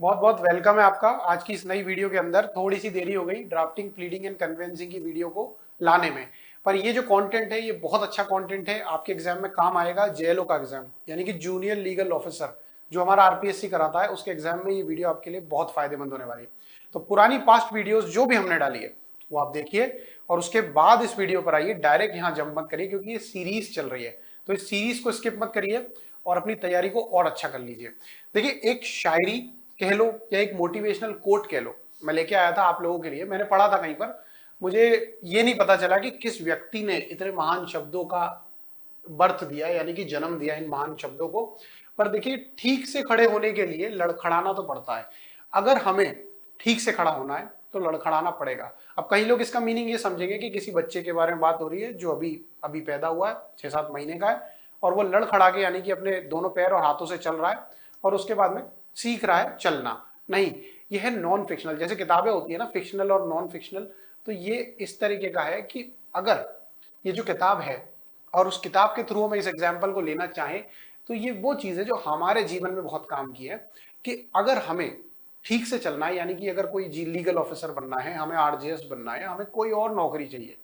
बहुत बहुत वेलकम है आपका आज की इस नई वीडियो के अंदर। थोड़ी सी देरी हो गई ड्राफ्टिंग, प्लीडिंग एंड कन्वेंसिंग की वीडियो को लाने में, पर ये जो कंटेंट है ये बहुत अच्छा कंटेंट है, आपके एग्जाम में काम आएगा। जेएलओ का एग्जाम यानी कि जूनियर लीगल ऑफिसर जो हमारा आरपीएससी कराता है, उसके एग्जाम में ये वीडियो आपके लिए बहुत फायदेमंद होने वाली है। तो पुरानी पास्ट वीडियोस जो भी हमने डाली है वो आप देखिए और उसके बाद इस वीडियो पर आइए। डायरेक्ट यहाँ जंप मत करिए क्योंकि ये सीरीज चल रही है, तो इस सीरीज को स्किप मत करिए और अपनी तैयारी को और अच्छा कर लीजिए। देखिए, एक शायरी कह लो या एक मोटिवेशनल कोट कह लो, मैं लेके आया था आप लोगों के लिए। मैंने पढ़ा था कहीं पर, मुझे ये नहीं पता चला कि किस व्यक्ति ने इतने महान शब्दों का बर्थ दिया, यानी कि जन्म दिया इन महान शब्दों को। पर देखिए, ठीक से खड़े होने के लिए लड़खड़ाना तो पड़ता है। अगर हमें ठीक से खड़ा होना है तो लड़खड़ाना पड़ेगा। अब कई लोग इसका मीनिंग ये समझेंगे कि किसी बच्चे के बारे में बात हो रही है जो अभी अभी पैदा हुआ है, 6-7 महीने का है, और वो लड़खड़ा के यानी कि अपने दोनों पैर और हाथों से चल रहा है और उसके बाद में सीख रहा है चलना। नहीं, यह है नॉन फिक्शनल। जैसे किताबें होती है ना, फिक्शनल और नॉन फिक्शनल, तो ये इस तरीके का है कि अगर ये जो किताब है और उस किताब के थ्रू हम इस एग्जाम्पल को लेना चाहें तो ये वो चीज है जो हमारे जीवन में बहुत काम की है। कि अगर हमें ठीक से चलना है, यानी कि अगर कोई लीगल ऑफिसर बनना है, हमें आरजेएस बनना है, हमें कोई और नौकरी चाहिए,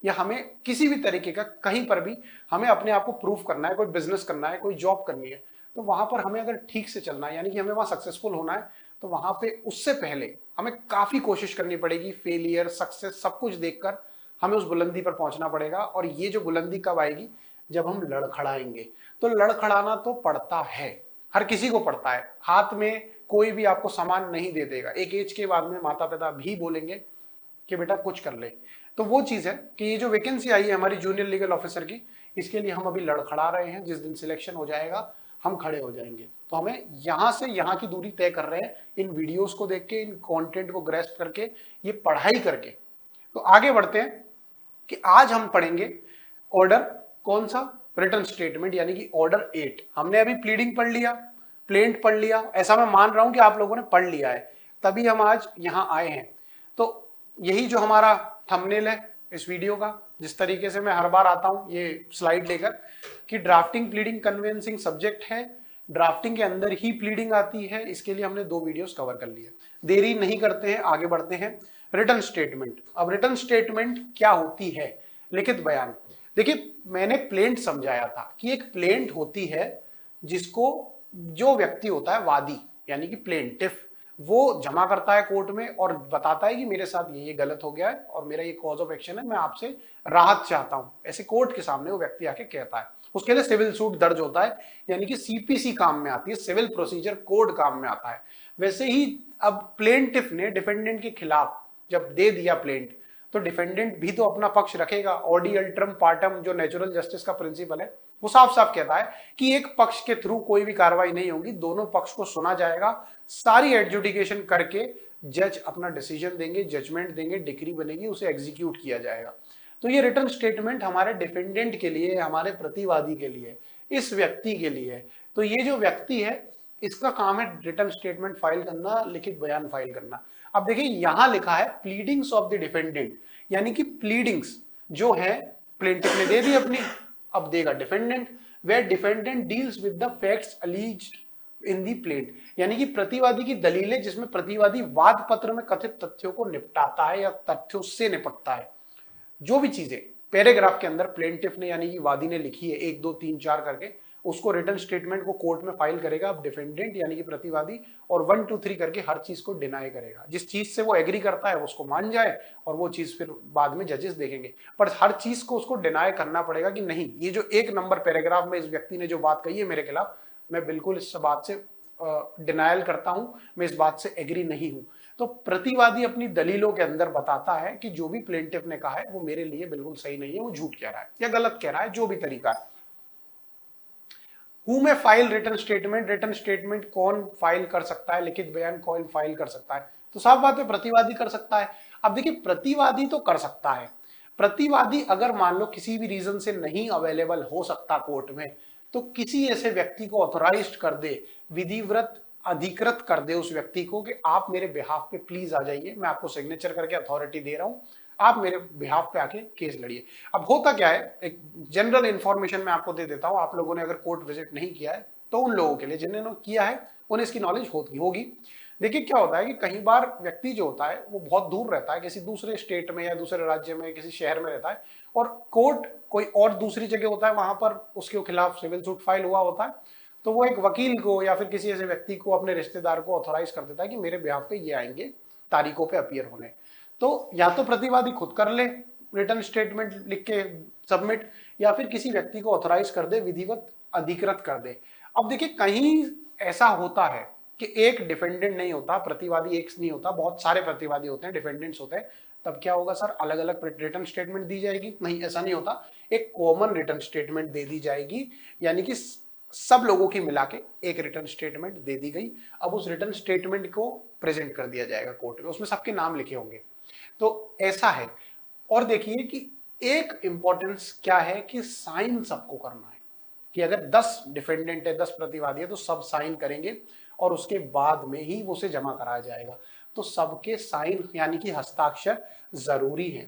या हमें किसी भी तरीके का कहीं पर भी हमें अपने आप को प्रूव करना है, कोई बिजनेस करना है, कोई जॉब करनी है, तो वहां पर हमें अगर ठीक से चलना है, यानी कि हमें वहां सक्सेसफुल होना है, तो वहां पे उससे पहले हमें काफी कोशिश करनी पड़ेगी। फेलियर, सक्सेस, सब कुछ देखकर हमें उस बुलंदी पर पहुंचना पड़ेगा। और ये जो बुलंदी कब आएगी? जब हम लड़खड़ाएंगे। तो लड़खड़ाना तो पड़ता है, हर किसी को पड़ता है। हाथ में कोई भी आपको सामान नहीं दे देगा। एक एज के बाद में माता पिता भी बोलेंगे कि बेटा कुछ कर ले। तो वो चीज है कि ये जो वैकेंसी आई है हमारी जूनियर लीगल ऑफिसर की, इसके लिए हम अभी लड़खड़ा रहे हैं। जिस दिन सिलेक्शन हो जाएगा हम खड़े हो जाएंगे। तो हमें यहां से यहां की दूरी तय कर रहे हैं, इन वीडियोस को देख के, इन कंटेंट को ग्रेस्प करके, ये पढ़ाई करके। तो आगे बढ़ते हैं कि आज हम पढ़ेंगे ऑर्डर कौन सा? रिटर्न स्टेटमेंट, यानी कि ऑर्डर 8। हमने अभी प्लीडिंग पढ़ लिया, प्लेंट पढ़ लिया, ऐसा मैं मान रहा हूं कि आप लोगों ने पढ़ लिया है, तभी हम आज यहां आए हैं। तो यही जो हमारा थंबनेल है इस वीडियो का, जिस तरीके से मैं हर बार आता हूं ये स्लाइड लेकर कि ड्राफ्टिंग, प्लीडिंग, कन्वेंसिंग सब्जेक्ट है, ड्राफ्टिंग के अंदर ही प्लीडिंग आती है, इसके लिए हमने 2 वीडियोस कवर कर लिए। देरी नहीं करते हैं, आगे बढ़ते हैं। Return statement. अब रिटर्न स्टेटमेंट क्या होती है? लिखित बयान। देखिए, मैंने प्लेंट समझाया था कि एक प्लेंट होती है जिसको जो व्यक्ति होता है वादी, यानी कि प्लेंटिफ, वो जमा करता है कोर्ट में और बताता है कि मेरे साथ ये गलत हो गया है और मेरा ये कॉज ऑफ एक्शन है, मैं आपसे राहत चाहता हूं। ऐसे कोर्ट के सामने वो व्यक्ति आके कहता है। उसके लिए सिविल सूट दर्ज होता है, यानी कि सीपीसी काम में आती है, सिविल प्रोसीजर कोड काम में आता है। वैसे ही अब प्लेंटिफ ने डिफेंडेंट के खिलाफ जब दे दिया प्लेंट, तो डिफेंडेंट भी तो अपना पक्ष रखेगा। ऑडी अल्ट्रम पार्टम, जो नेचुरल जस्टिस का प्रिंसिपल है, वो साफ साफ कहता है कि एक पक्ष के थ्रू कोई भी कार्रवाई नहीं होगी, दोनों पक्ष को सुना जाएगा, सारी एडजुडिकेशन करके जज अपना डिसीजन देंगे, जजमेंट देंगे, डिक्री बनेगी, उसे एग्जीक्यूट किया जाएगा। तो ये रिटर्न स्टेटमेंट हमारे डिफेंडेंट के लिए, हमारे प्रतिवादी के लिए, इस व्यक्ति के लिए। तो ये जो व्यक्ति है इसका काम है रिटर्न स्टेटमेंट फाइल करना, लिखित बयान फाइल करना। अब देखिए, यहां लिखा है प्लीडिंग्स ऑफ द डिफेंडेंट, यानी कि प्लीडिंग्स जो है प्लेंटिफ ने दे दी अपनी, अब देगा defendant. Where defendant deals with the facts alleged in the plaint, यानी कि प्रतिवादी की दलीलें जिसमें प्रतिवादी वाद पत्र में कथित तथ्यों को निपटाता है या तथ्यों से निपटता है। जो भी चीजें पैराग्राफ के अंदर प्लेंटिफ ने यानी कि वादी ने लिखी है 1 2 3 4 करके, उसको रिटर्न स्टेटमेंट को कोर्ट में फाइल करेगा। अब डिफेंडेंट यानी कि प्रतिवादी और 1 2 3 करके हर चीज को डिनाई करेगा। जिस चीज से वो एग्री करता है उसको मान जाए और वो चीज फिर बाद में जजेस देखेंगे। पर हर चीज को उसको डिनाई करना पड़ेगा कि नहीं, ये जो 1 नंबर पैराग्राफ में इस व्यक्ति ने जो बात कही है मेरे खिलाफ, मैं बिल्कुल इस बात से डिनायल करता हूं, मैं इस बात से एग्री नहीं हूं। तो प्रतिवादी अपनी दलीलों के अंदर बताता है कि जो भी प्लेंटिफ ने कहा है वो मेरे लिए बिल्कुल सही नहीं है, वो झूठ कह रहा है या गलत कह रहा है, जो भी तरीका है। हु में file return statement, return statement कौन फाइल कर सकता है, लिखित बयान कौन फाइल कर सकता है? तो साफ बात है, प्रतिवादी कर सकता है। अब देखिए, प्रतिवादी तो कर सकता है। प्रतिवादी अगर मान लो किसी भी रीजन से नहीं अवेलेबल हो सकता कोर्ट में, तो किसी ऐसे व्यक्ति को ऑथोराइज्ड कर दे, विधिवत अधिकृत कर दे उस व्यक्ति को कि आप मेरे बिहाफ पे प्लीज आ जाइए, मैं आपको सिग्नेचर करके अथॉरिटी दे रहा हूं, आप मेरे बिहाफ पे आके केस लड़िए। अब होता क्या है, एक जनरल इंफॉर्मेशन मैं आपको दे देता हूं। आप लोगों ने अगर कोर्ट विजिट नहीं किया है तो उन लोगों के लिए, जिन्होंने किया है उन्हें इसकी नॉलेज होगी। देखिए क्या होता है कि कई बार व्यक्ति जो होता है वो बहुत दूर रहता है, किसी दूसरे स्टेट में या दूसरे राज्य में, किसी शहर में रहता है, और कोर्ट कोई और दूसरी जगह होता है, वहां पर उसके खिलाफ सिविल सूट फाइल हुआ होता है। तो वो एक वकील को या फिर किसी ऐसे व्यक्ति को, अपने रिश्तेदार को ऑथोराइज कर देता है कि मेरे ब्याह पे ये आएंगे तारीखों पे अपीयर होने। तो या तो प्रतिवादी खुद कर ले, रिटर्न स्टेटमेंट लिख के सबमिट, या फिर किसी व्यक्ति को ऑथोराइज कर दे, विधिवत अधिकृत कर दे। अब देखिए कहीं ऐसा होता है कि एक डिफेंडेंट नहीं होता, प्रतिवादी एक नहीं होता, बहुत सारे प्रतिवादी होते हैं, डिफेंडेंट्स होते हैं। तब क्या होगा सर, अलग अलग रिटर्न स्टेटमेंट दी जाएगी? नहीं, ऐसा नहीं होता, एक कॉमन रिटर्न स्टेटमेंट दे दी जाएगी, यानी कि सब लोगों की मिला के एक रिटर्न स्टेटमेंट दे दी गई। अब उस रिटर्न स्टेटमेंट को प्रेजेंट कर दिया जाएगा कोर्ट में, उसमें सबके नाम लिखे होंगे। तो ऐसा है। और देखिए कि एक इंपॉर्टेंस क्या है कि साइन सबको करना है, कि अगर 10 डिफेंडेंट है, 10 प्रतिवादी है, तो सब साइन करेंगे और उसके बाद में ही उसे जमा कराया जाएगा। तो सबके साइन यानी कि हस्ताक्षर जरूरी है।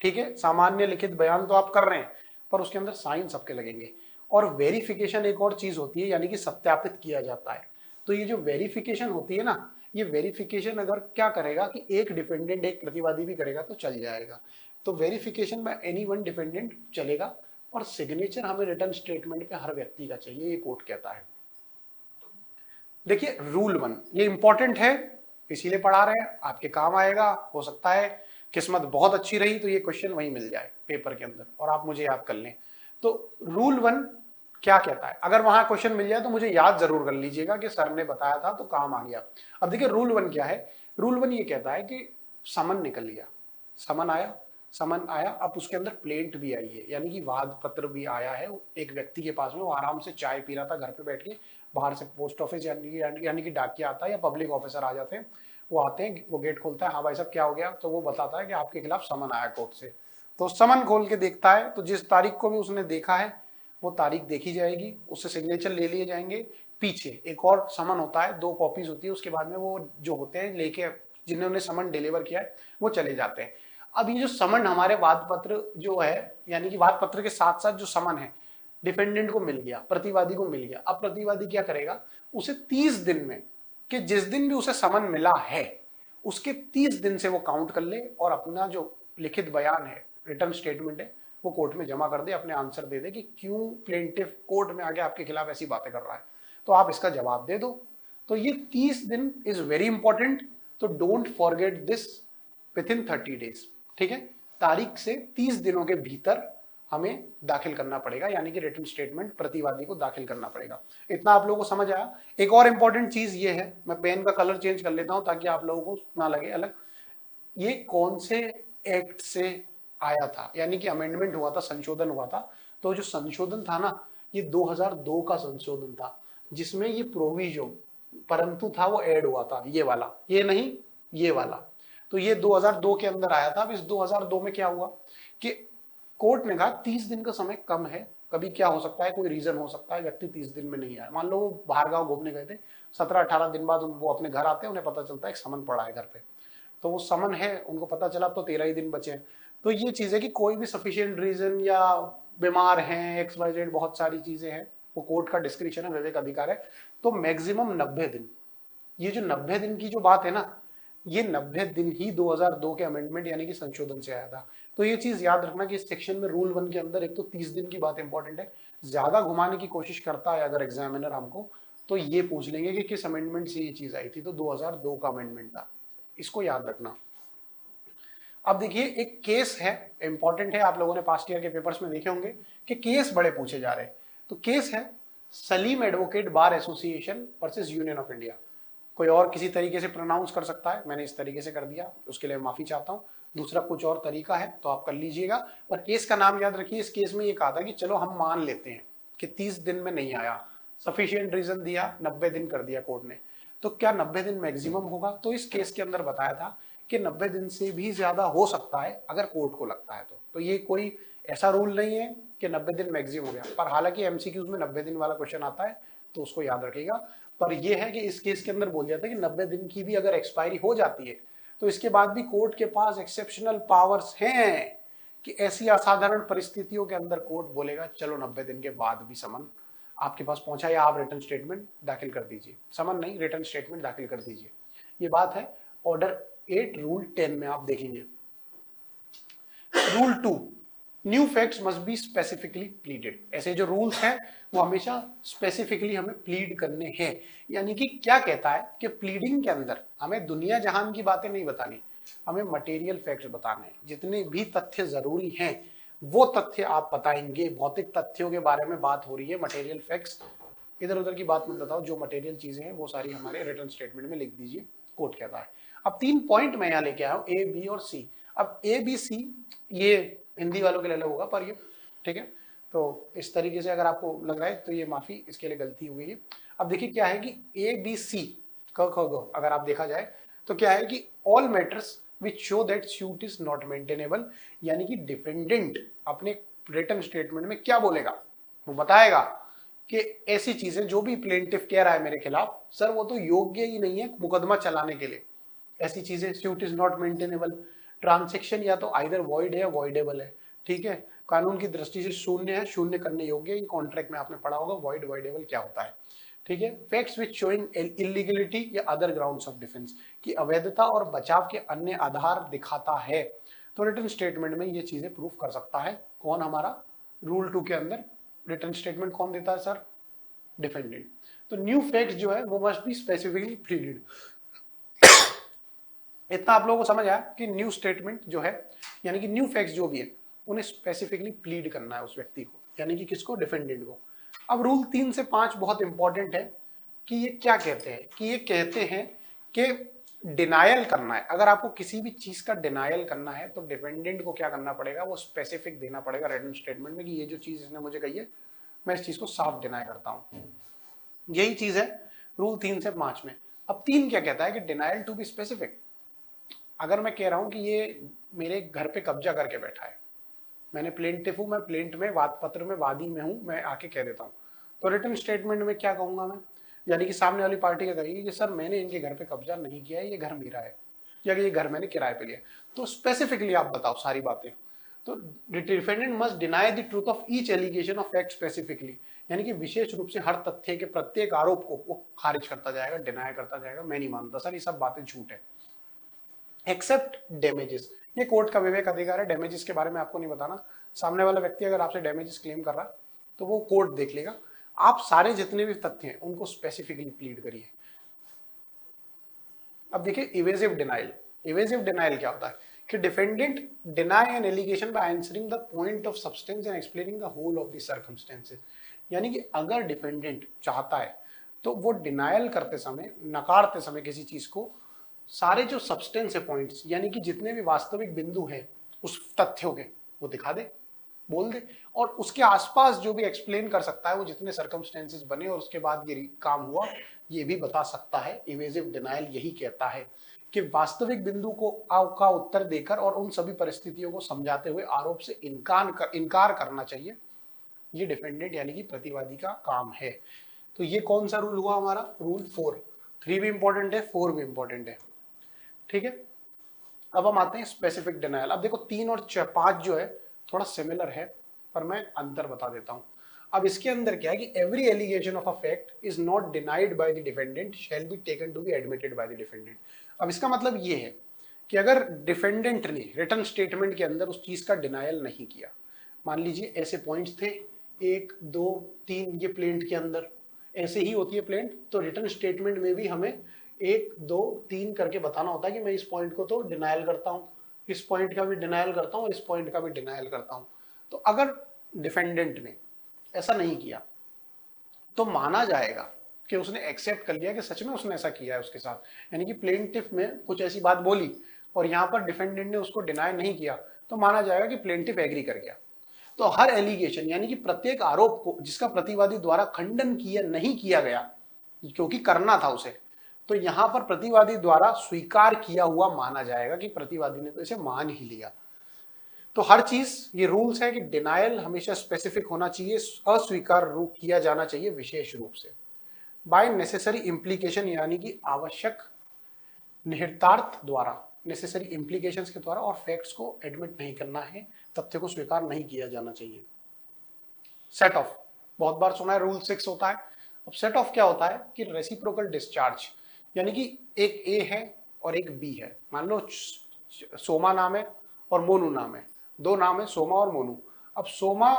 ठीक है, सामान्य लिखित बयान तो आप कर रहे हैं, पर उसके अंदर साइन सबके लगेंगे। और वेरिफिकेशन एक और चीज होती है, यानी कि सत्यापित किया जाता है। तो ये जो वेरिफिकेशन होती है ना, ये वेरिफिकेशन अगर क्या करेगा कि एक डिफेंडेंट एक प्रतिवादी भी करेगा तो चल जाएगा। तो वेरिफिकेशन में एनी वन डिफेंडेंट चलेगा, और सिग्नेचर हमें रिटर्न स्टेटमेंट पे हर व्यक्ति का चाहिए, ये कोर्ट कहता है। देखिए रूल 1 ये इंपॉर्टेंट है, इसीलिए पढ़ा रहे हैं, आपके काम आएगा। हो सकता है किस्मत बहुत अच्छी रही तो ये क्वेश्चन वहीं मिल जाए पेपर के अंदर और आप मुझे याद कर लें। तो रूल 1 क्या कहता है, अगर वहां क्वेश्चन मिल जाए तो मुझे याद जरूर कर लीजिएगा कि सर ने बताया था तो काम आ गया। अब देखिए रूल 1 क्या है। रूल 1 ये कहता है कि समन निकल लिया, समन आया, अब उसके अंदर प्लेंट भी आई है, यानी कि वाद पत्र भी आया है एक व्यक्ति के पास में। वो आराम से चाय पी रहा था घर पे बैठ के, बाहर से पोस्ट ऑफिस यानी कि डाकिया आता है या पब्लिक ऑफिसर आ जाते हैं, वो आते हैं, वो गेट खोलता है, हाँ भाई साहब क्या हो गया, तो वो बताता है कि आपके खिलाफ समन आया कोर्ट से। तो समन खोल के देखता है, तो जिस तारीख को भी उसने देखा है वो तारीख देखी जाएगी, उससे सिग्नेचर ले लिए जाएंगे। पीछे एक और समन होता है, 2 कॉपीज होती है, उसके बाद में वो जो होते हैं लेके, जिन्होंने समन डिलीवर किया है वो चले जाते हैं। अब ये जो समन हमारे वाद पत्र जो है, यानी कि वाद पत्र के साथ साथ जो समन है, डिफेंडेंट को मिल गया, प्रतिवादी को मिल गया। अब प्रतिवादी क्या करेगा, उसे 30 दिन में, कि जिस दिन भी उसे समन मिला है उसके 30 दिन से वो काउंट कर ले और अपना जो लिखित बयान है, रिटर्न स्टेटमेंट है, वो कोर्ट में जमा कर दे, अपने आंसर दे दे कि क्यों प्लेंटिफ कोर्ट में आके आपके खिलाफ ऐसी बातें कर रहा है, तो आप इसका जवाब दे दो। तो ये 30 दिन इज वेरी इंपॉर्टेंट, तो don't forget this, with in 30 days. ठीक है, तारीख से 30 दिनों के भीतर हमें दाखिल करना पड़ेगा, यानी कि रिटर्न स्टेटमेंट प्रतिवादी को दाखिल करना पड़ेगा। इतना आप लोगों को समझ आया। एक और इंपॉर्टेंट चीज ये है, मैं पेन का कलर चेंज कर लेता हूं ताकि आप लोगों को ना लगे अलग। ये कौन से एक्ट से आया था, यानी कि अमेंडमेंट हुआ था, संशोधन हुआ था। तो जो संशोधन था ना, ये 2002 का संशोधन था, जिसमें ये प्रोविजन परंतु था वो ऐड हुआ था, ये वाला, ये नहीं, ये वाला। तो ये 2002 के अंदर आया था। अब इस 2002 में क्या हुआ कि कोर्ट ने कहा 30 दिन का समय कम है, कभी क्या हो सकता है, कोई रीजन हो सकता है, व्यक्ति 30 दिन में नहीं आया, मान लो वो बाहर गांव घूमने गए थे, 17-18 दिन बाद वो अपने घर आते हैं, उन्हें पता चलता है एक समन पड़ा है घर पे, तो वो समन है, उनको पता चला तो 13 ही दिन बचे हैं। तो ये चीज है कि कोई भी सफिशिएंट रीजन या बीमार हैं, XYZ बहुत सारी चीजें हैं, वो कोर्ट का डिस्क्रिप्शन है, विवेक अधिकार है, तो मैक्सिमम 90 दिन। ये जो 90 दिन की जो बात है ना, ये 90 दिन ही 2002 के अमेंडमेंट यानी कि संशोधन से आया था। तो ये चीज याद रखना कि इस सेक्शन में रूल 1 के अंदर एक तो 30 दिन की बात इंपॉर्टेंट है, ज्यादा घुमाने की कोशिश करता है अगर एग्जामिनर हमको, तो ये पूछ लेंगे कि किस अमेंडमेंट से ये चीज आई थी, तो 2002 का अमेंडमेंट था, इसको याद रखना। अब देखिए एक केस है, इंपॉर्टेंट है, आप लोगों ने पास्ट ईयर के पेपर्स में देखे होंगे कि केस बड़े पूछे जा रहे हैं। तो केस है Salim advocate bar association versus union of India. कोई और किसी तरीके से प्रोनाउंस कर सकता है, मैंने इस तरीके से कर दिया, उसके लिए माफी चाहता हूं। दूसरा कुछ और तरीका है तो आप कर लीजिएगा, पर केस का नाम याद रखिए। इस केस में ये कहा था कि चलो हम मान लेते हैं कि 30 दिन में नहीं आया, सफिशिएंट रीजन दिया, 90 दिन कर दिया कोर्ट ने, तो क्या 90 दिन मैक्सिमम होगा? तो इस केस के अंदर बताया था कि 90 दिन से भी ज्यादा हो सकता है अगर कोर्ट को लगता है तो ये कोई ऐसा रूल नहीं है कि 90 दिन मैक्सिमम हो गया। पर हालांकि एमसीक्यूज में 90 दिन वाला क्वेश्चन आता है तो उसको याद रखिएगा। पर यह है कि इस केस के अंदर बोल जाता है कि 90 दिन की भी अगर एक्सपायरी हो जाती है तो इसके बाद भी कोर्ट के पास एक्सेप्शनल पावर्स हैं कि ऐसी असाधारण परिस्थितियों के अंदर कोर्ट बोलेगा चलो 90 दिन के बाद भी समन आपके पास पहुंचा या आप रिटर्न स्टेटमेंट दाखिल कर दीजिए, समन नहीं रिटर्न स्टेटमेंट दाखिल कर दीजिए। ये बात है ऑर्डर 8 रूल 10 में आप देखेंगे। Rule 2, new facts must be specifically pleaded. ऐसे जो रूल्स हैं वो हमेशा स्पेसिफिकली हमें प्लीड करने हैं। यानी कि क्या कहता है कि प्लीडिंग के अंदर हमें दुनिया जहान की बातें नहीं बतानी, हमें मटेरियल फैक्ट्स बताने हैं। जितने भी तथ्य जरूरी हैं वो तथ्य आप बताएंगे। भौतिक तथ्यों के बारे में बात हो रही है, मटेरियल फैक्ट्स, इधर उधर की बात मत बताओ। जो मटेरियल चीजें हैं वो सारी हमारे रिटर्न स्टेटमेंट में लिख दीजिए, कोर्ट कहता है। अब 3 पॉइंट मैं यहाँ लेके आया हूँ, ए बी और सी। अब ए बी सी ये हिंदी वालों के लिए अलग होगा, पर ये ठीक है। तो इस तरीके से अगर आपको लग रहा है तो ये माफी, इसके लिए गलती हो गई है। अब देखिए क्या है कि ए बी सी क ख ग अगर आप देखा जाए तो क्या है कि all matters which show that suit is not maintainable, यानी कि डिफेंडेंट अपने रिटर्न स्टेटमेंट में क्या बोलेगा, वो बताएगा कि ऐसी चीजें जो भी प्लेंटिफ कह रहा है मेरे खिलाफ, सर वो तो योग्य ही नहीं है मुकदमा चलाने के लिए। ऐसी चीजें suit is not maintainable, transaction या तो आइदर वॉइड है या वॉइडेबल है, ठीक है, कानून की दृष्टि से शून्य है, शून्य करने योग्य। इन कॉन्ट्रैक्ट में आपने पढ़ा होगा वॉइड वॉइडेबल क्या होता है, ठीक है। फैक्ट्स विच शोइंग इलीगलिटी या अदर ग्राउंड्स ऑफ डिफेंस, की अवैधता और बचाव के अन्य आधार दिखाता है, तो रिटर्न स्टेटमेंट में ये चीजें प्रूफ कर सकता है। कौन? हमारा रूल 2 के अंदर रिटर्न स्टेटमेंट कौन देता है सर? डिफेंडेंट। तो न्यू फैक्ट्स जो है वो मस्ट बी स्पेसिफिकली प्लीडेड। इतना आप लोगों को समझ आया कि न्यू स्टेटमेंट जो है, यानी कि न्यू फैक्ट्स जो भी है उन्हें स्पेसिफिकली प्लीड करना है उस व्यक्ति को, यानी कि किसको? डिफेंडेंट को। अब रूल 3 से 5 बहुत इंपॉर्टेंट है कि ये क्या कहते हैं, कि ये कहते हैं कि डिनायल करना है। अगर आपको किसी भी चीज का डिनायल करना है तो डिफेंडेंट को क्या करना पड़ेगा? वो स्पेसिफिक देना पड़ेगा रिटन स्टेटमेंट में कि ये जो चीज इसने मुझे कही है मैं इस चीज को साफ डिनाई करता हूं। यही चीज है रूल 3 से 5 में। अब 3 क्या कहता है कि डिनायल टू बी स्पेसिफिक। अगर मैं कह रहा हूं कि ये मेरे घर पे कब्जा करके बैठा है, मैंने प्लेंटिफ हूं, मैं प्लेंट में वाद पत्र में वादी में हूं, मैं आके कह देता हूं, तो रिटन स्टेटमेंट में क्या कहूंगा मैं? यानी कि सामने वाली पार्टी का कहेगी कि सर मैंने इनके घर पे कब्जा नहीं किया है, ये घर मेरा है, या ये घर मैंने किराए पे लिया। तो स्पेसिफिकली आप बताओ सारी बातें। तो defendant must deny the truth of each allegation of fact specifically, यानी कि विशेष रूप से हर तथ्य के प्रत्येक आरोप को वो खारिज करता जाएगा, डिनाई करता जाएगा, मैं नहीं मानता सर ये सब बातें झूठ है। एक्सेप्ट डैमेजेस, ये कोर्ट का विवेक अधिकार है, डैमेजेस के बारे में आपको नहीं बताना। सामने वाला व्यक्ति अगर आपसे डैमेजेस क्लेम कर रहा है तो वो कोर्ट देख लेगा। आप सारे जितने भी तथ्य हैं उनको स्पेसिफिकली प्लीड करिए। अब देखिए इवेसिव डिनाइल। इवेसिव डिनाइल क्या होता है कि defendant deny an allegation by answering the point of substance and explaining the whole of the circumstances. यानी कि अगर डिफेंडेंट चाहता है तो वो डिनायल करते समय, नकारते समय किसी चीज को, सारे जो सब्सटेंस है पॉइंट्स, यानी कि जितने भी वास्तविक बिंदु हैं उस तथ्यों के, वो दिखा दे, बोल दे, और उसके आसपास जो भी एक्सप्लेन कर सकता है वो जितने सर्कमस्टेंसेस बने और उसके बाद ये काम हुआ, ये भी बता सकता है। इवेसिव डिनायल यही कहता है कि वास्तविक बिंदु को का उत्तर देकर और उन सभी परिस्थितियों को समझाते हुए आरोप से इनकार करना चाहिए। ये डिफेंडेंट यानी कि प्रतिवादी का काम है। तो ये कौन सा रूल हुआ हमारा? रूल 4। 3 भी इंपॉर्टेंट है, 4 भी इंपॉर्टेंट है, ठीक है। अब हम आते हैं स्पेसिफिक डिनायल। अब देखो 3 और 5 जो है थोड़ा सिमिलर है, पर मैं अंतर बता देता हूं। अब इसके अंदर क्या है कि every allegation of a fact is not denied by the defendant shall be taken to be admitted by the defendant. अब इसका मतलब ये है कि अगर डिफेंडेंट ने रिटर्न स्टेटमेंट के अंदर उस चीज का डिनायल नहीं किया, मान लीजिए ऐसे पॉइंट्स थे 1 2 3, ये प्लेंट के अंदर ऐसे ही होती है प्लेंट, तो रिटर्न स्टेटमेंट में भी हमें 1 2 3 करके बताना होता है कि मैं इस पॉइंट को तो डिनायल करता हूं, इस पॉइंट का भी डिनायल करता हूं, इस पॉइंट का भी डिनायल करता हूं। तो अगर डिफेंडेंट ने ऐसा नहीं किया तो माना जाएगा कि उसने एक्सेप्ट कर लिया कि सच में उसने ऐसा किया है उसके साथ। यानी कि प्लेंटिफ में कुछ ऐसी बात बोली और यहां पर डिफेंडेंट ने उसको डिनाई नहीं किया, तो माना जाएगा कि प्लेंटिफ एग्री कर गया। तो हर एलिगेशन यानी कि प्रत्येक आरोप को जिसका प्रतिवादी द्वारा खंडन किया नहीं किया गया, क्योंकि करना था उसे, तो यहां पर प्रतिवादी द्वारा स्वीकार किया हुआ माना जाएगा कि प्रतिवादी ने तो इसे मान ही लिया। तो हर चीज, ये रूल्स है कि डिनायल हमेशा स्पेसिफिक होना चाहिए, अस्वीकार रूप किया जाना चाहिए विशेष रूप से। बाय नेसेसरी इंप्लीकेशन, यानी कि आवश्यक निहितार्थ द्वारा, नेसेसरी इंप्लीकेशंस के द्वारा, और फैक्ट्स को एडमिट नहीं करना है, तथ्य को स्वीकार नहीं किया जाना चाहिए। सेट ऑफ बहुत बार सुना है, रूल 6 होता है। अब सेट ऑफ क्या होता है कि रेसिप्रोकल डिस्चार्ज, यानी कि एक ए है और एक बी है। मान लो सोमा नाम है और मोनू नाम है, दो नाम है सोमा और मोनू। अब सोमा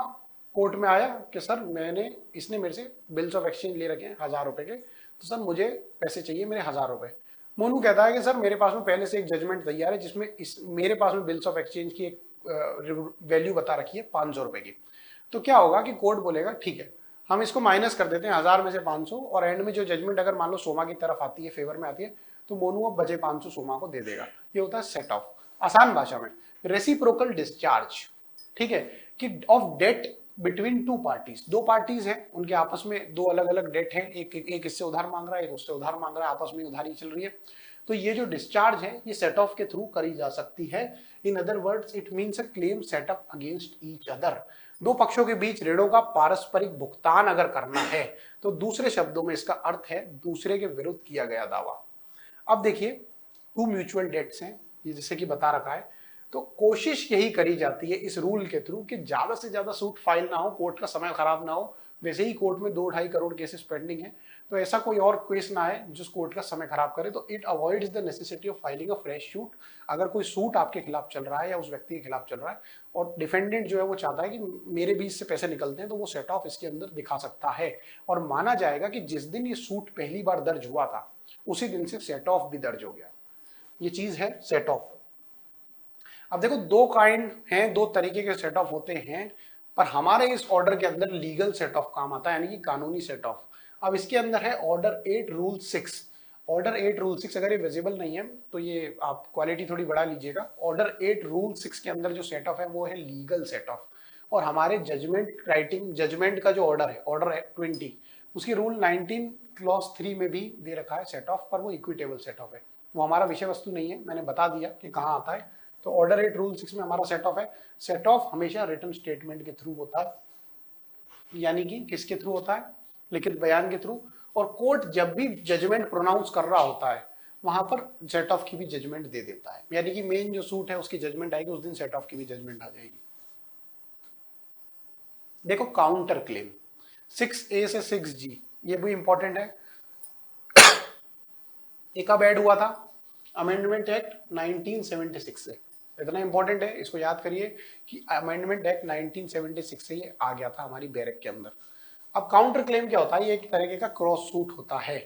कोर्ट में आया कि सर इसने मेरे से बिल्स ऑफ एक्सचेंज ले रखे हैं 1000 रुपए के, तो सर मुझे पैसे चाहिए मेरे 1000 रुपए। मोनू कहता है कि सर मेरे पास में पहले से एक जजमेंट तैयार है जिसमें मेरे पास में बिल्स ऑफ एक्सचेंज की एक वैल्यू बता रखी है 500 रुपए की। तो क्या होगा कि कोर्ट बोलेगा ठीक है, हम इसको माइनस कर देते हैं 1000 में से 500, और एंड में जो जजमेंट अगर मान लो सोमा की तरफ आती है, फेवर में आती है, तो मोनू अब बचे 500 सोमा को दे देगा। ये होता है सेट ऑफ। आसान भाषा में रेसिप्रोकल डिस्चार्ज, ठीक है, कि of debt between two parties. दो पार्टीज हैं, उनके आपस में दो अलग अलग डेट है, एक इससे उधार मांग रहा है, एक उससे उधार मांग रहा है, आपस में उधारी चल रही है। तो ये जो डिस्चार्ज है ये सेट ऑफ के थ्रू करी जा सकती है। In other words it means a claim set up against each other. दो पक्षों के बीच ऋणों का पारस्परिक भुगतान अगर करना है तो दूसरे शब्दों में इसका अर्थ है दूसरे के विरुद्ध किया गया दावा। अब देखिए, टू म्यूचुअल डेट्स हैं ये, जैसे कि बता रखा है, तो कोशिश यही करी जाती है इस रूल के थ्रू कि ज्यादा से ज्यादा सूट फाइल ना हो, कोर्ट का समय खराब ना हो। वैसे ही कोर्ट में 2-2.5 करोड़ केसेस पेंडिंग है, तो ऐसा कोई और केस ना आए जिस कोर्ट का समय खराब करे। तो it avoids the necessity of filing a fresh suit. अगर कोई सूट आपके खिलाफ चल रहा है या उस व्यक्ति के खिलाफ चल रहा है और डिफेंडेंट जो है वो चाहता है कि मेरे बीच से पैसे निकलते हैं, तो वो सेट ऑफ इसके अंदर दिखा सकता है और माना जाएगा कि जिस दिन ये सूट पहली बार दर्ज हुआ था उसी दिन से सेट ऑफ भी दर्ज हो गया। ये चीज है सेट ऑफ। अब देखो, दो काइंड हैं, दो तरीके के सेट ऑफ होते हैं, पर हमारे इस ऑर्डर के अंदर लीगल सेट ऑफ काम आता है, यानी कि कानूनी सेट ऑफ। अब इसके अंदर है ऑर्डर 8 रूल 6। ऑर्डर 8 रूल 6, अगर ये विजिबल नहीं है तो ये आप क्वालिटी थोड़ी बढ़ा लीजिएगा। ऑर्डर 8 रूल 6 के अंदर जो सेट ऑफ है वो है लीगल सेट ऑफ। और हमारे जजमेंट का जो ऑर्डर है 20, उसकी रूल 19 क्लॉज 3 में भी दे रखा है सेट ऑफ, पर वो इक्विटेबल सेट ऑफ है। वो हमारा विषय वस्तु नहीं है, मैंने बता दिया कि कहाँ आता है। तो ऑर्डर 8 रूल 6 में हमारा सेट ऑफ है। सेट ऑफ हमेशा रिटन स्टेटमेंट के थ्रू होता है, यानी कि किसके थ्रू होता है, लिखित बयान के थ्रू। और कोर्ट जब भी जजमेंट प्रोनाउंस कर रहा होता है वहां पर सेट ऑफ की भी जजमेंट दे देता है, यानी कि मेन जो सूट है उसकी जजमेंट आएगी, उस दिन सेट ऑफ की भी जजमेंट आ जाएगी। देखो, काउंटर क्लेम 6A से 6G, ये भी इंपॉर्टेंट है। ये कब ऐड हुआ था? अमेंडमेंट एक्ट 1976 से। इतना इंपॉर्टेंट है, इसको याद करिए कि अमेंडमेंट एक्ट 1976 से ये आ गया था हमारी बैरक के अंदर। अब काउंटर क्लेम क्या होता है? ये एक तरीके का क्रॉस सूट होता है,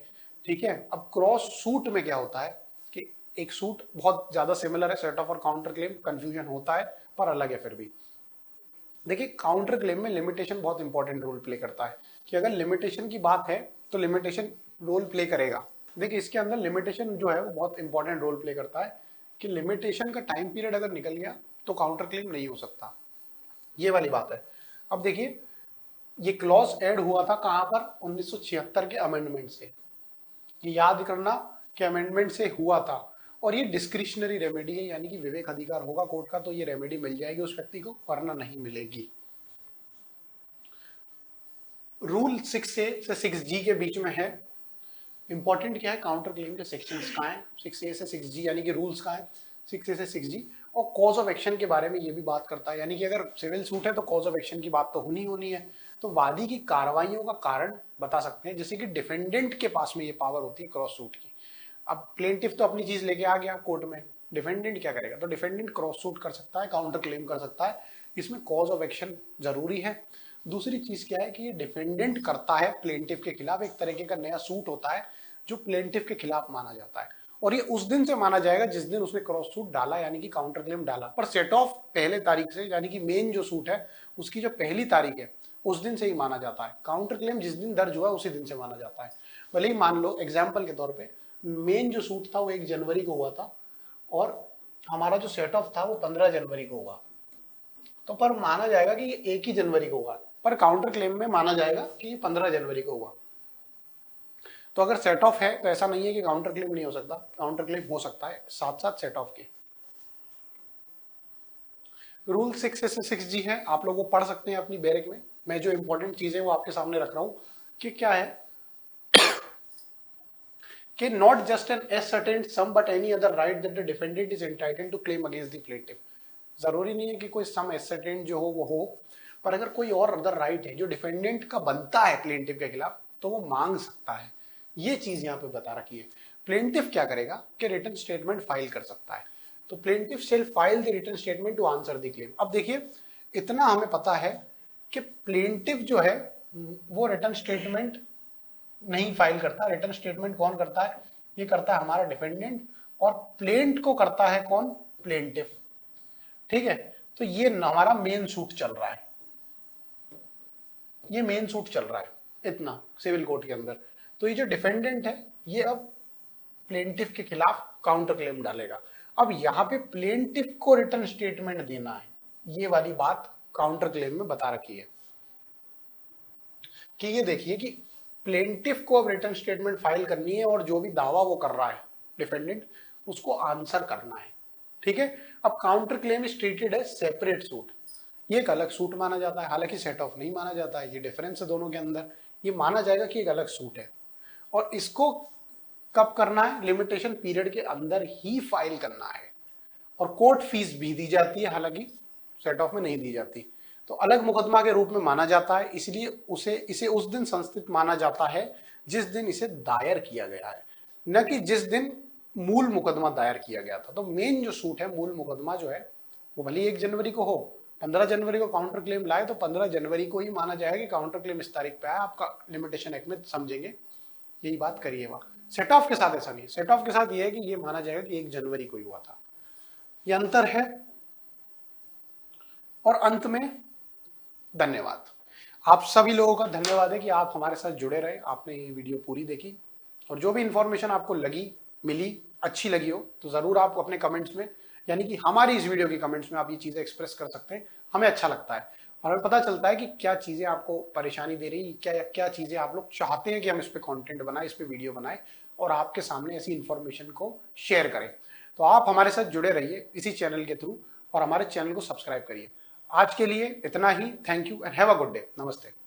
ठीक है। अब क्रॉस सूट में क्या होता है कि एक सूट बहुत ज्यादा सिमिलर है, सेट ऑफ और काउंटर क्लेम कंफ्यूजन होता है पर अलग है फिर भी। देखिए, काउंटर क्लेम में लिमिटेशन बहुत इंपॉर्टेंट रोल प्ले करता है, कि अगर लिमिटेशन की बात है तो लिमिटेशन रोल प्ले करेगा। देखिए, इसके अंदर लिमिटेशन जो है वो बहुत इंपॉर्टेंट रोल प्ले करता है कि लिमिटेशन का टाइम पीरियड अगर निकल गया तो काउंटर क्लेम नहीं हो सकता, ये वाली बात है। अब देखिए, ये क्लॉज ऐड हुआ था कहां पर? 1976 के अमेंडमेंट से। ये याद करना कि अमेंडमेंट से हुआ था, और ये डिस्क्रिशनरी रेमेडी है, यानी कि विवेक अधिकार होगा कोर्ट का तो ये रेमेडी मिल जाएगी उस व्यक्ति को, वरना नहीं मिलेगी। रूल 6A से 6G के बीच में है। इंपॉर्टेंट क्या है? काउंटर क्लेम के सेक्शंस कहाँ हैं? 6A से 6G, यानी कि रूल्स कहाँ हैं? 6A से 6G। और कॉज ऑफ एक्शन के बारे में ये भी बात करता है, यानी कि अगर सिविल सूट है तो कॉज ऑफ एक्शन की बात तो होनी है। तो वादी की कार्रवाइयों का कारण बता सकते हैं, जैसे कि डिफेंडेंट के पास में ये पावर होती है क्रॉस सूट की। अब प्लेंटिफ तो अपनी चीज लेके आ गया कोर्ट में, डिफेंडेंट क्या करेगा? तो डिफेंडेंट क्रॉस सूट कर सकता है, काउंटर क्लेम कर सकता है। इसमें कॉज ऑफ एक्शन जरूरी है। दूसरी चीज क्या है कि ये डिफेंडेंट करता है प्लेंटिफ के खिलाफ, एक तरीके का नया सूट होता है जो प्लेंटिफ के खिलाफ माना जाता है, और ये उस दिन से माना जाएगा जिस दिन उसने क्रॉस सूट डाला, यानी कि काउंटर क्लेम डाला। पर सेट ऑफ पहले तारीख से, यानी कि मेन जो सूट है उसकी जो पहली तारीख है उस दिन से ही माना जाता है। काउंटर क्लेम जिस दिन दर्ज हुआ उसी दिन से माना जाता है। भले ही मान लो एग्जाम्पल के तौर पे मेन जो सूट था वो 1 जनवरी को हुआ था और हमारा जो सेट ऑफ था वो 15 जनवरी को हुआ, तो पर माना जाएगा कि ये 1 ही जनवरी को हुआ, पर काउंटर क्लेम में माना जाएगा कि ये 15 जनवरी को हुआ। तो अगर सेट ऑफ है तो ऐसा नहीं है कि काउंटर क्लेम नहीं हो सकता, काउंटर क्लेम हो सकता है साथ साथ सेट ऑफ के। रूल 6A से 6G है, आप लोग वो पढ़ सकते हैं अपनी बैरक में। मैं जो इंपॉर्टेंट चीजें वो आपके सामने रख रहा हूं कि क्या है कि not just an ascertained sum but any other right that the defendant is entitled to claim against the plaintiff. जरूरी नहीं है कि कोई सम एसर्टेन्ड जो हो वो हो, पर अगर कोई और अदर राइट है जो डिफेंडेंट का बनता है प्लेंटिफ के खिलाफ तो वो मांग सकता है। ये चीज यहाँ पे बता रखी है। प्लेंटिफ क्या करेगा कि रिटर्न स्टेटमेंट फाइल कर सकता है। तो plaintiff shall file the return statement to answer the claim. अब देखिए इतना हमें पता है कि प्लेंटिफ जो है वो रिटर्न स्टेटमेंट नहीं फाइल करता। रिटर्न स्टेटमेंट कौन करता है? ये करता है हमारा डिफेंडेंट, और प्लेंट को करता है कौन? प्लेंटिफ। ठीक है, तो ये हमारा मेन सूट चल रहा है, ये मेन सूट चल रहा है इतना सिविल कोर्ट के अंदर। तो ये जो डिफेंडेंट है ये अब प्लेंटिफ के खिलाफ काउंटर क्लेम डालेगा। अब यहाँ पे प्लेंटिफ को रिटर्न स्टेटमेंट देना है, ये वाली बात काउंटर क्लेम में बता रखी है कि ये देखिए कि प्लेंटिफ को अब रिटर्न स्टेटमेंट फाइल करनी है और जो भी दावा वो कर रहा है डिफेंडेंट उसको आंसर करना है। ठीक है, अब counter claim is treated as separate suit. ये एक अलग सूट माना जाता है, हालांकि सेट ऑफ नहीं माना जाता है, ये डिफरेंस है दोनों के अंदर। ये माना जाएगा कि एक अलग सूट है और इसको कब करना है? लिमिटेशन पीरियड के अंदर ही फाइल करना है, और कोर्ट फीस भी दी जाती है, हालांकि सेट ऑफ में नहीं दी जाती। तो अलग मुकदमा के रूप में माना जाता है, इसलिए इसे उस दिन संस्थित माना जाता है जिस दिन इसे दायर किया गया है, न कि जिस दिन मूल मुकदमा दायर किया गया था। तो मेन जो सूट है, मूल मुकदमा जो है वो भले 1 जनवरी को हो, 15 जनवरी को काउंटर क्लेम लाए तो 15 जनवरी को ही माना जाएगा कि काउंटर क्लेम इस तारीख पे आया। आपका लिमिटेशन एक्ट में समझेंगे, यही बात करिएगा। सेट ऑफ के साथ ऐसा नहीं, सेट ऑफ के साथ ये है कि ये माना जाएगा कि 1 जनवरी को ही हुआ था। ये अंतर है। और अंत में धन्यवाद, आप सभी लोगों का धन्यवाद है कि आप हमारे साथ जुड़े रहे, आपने ये वीडियो पूरी देखी, और जो भी इंफॉर्मेशन आपको लगी, मिली, अच्छी लगी हो तो जरूर आप अपने कमेंट्स में, यानी कि हमारी इस वीडियो के कमेंट्स में आप ये चीजें एक्सप्रेस कर सकते हैं। हमें अच्छा लगता है और हमें पता चलता है कि क्या चीजें आपको परेशानी दे रही, क्या चीजें आप लोग चाहते हैं कि हम इस पे कंटेंट बनाए, इस पे वीडियो बनाए और आपके सामने ऐसी इंफॉर्मेशन को शेयर करें। तो आप हमारे साथ जुड़े रहिए इसी चैनल के थ्रू और हमारे चैनल को सब्सक्राइब करिए। आज के लिए इतना ही। Thank you and have a good day. नमस्ते।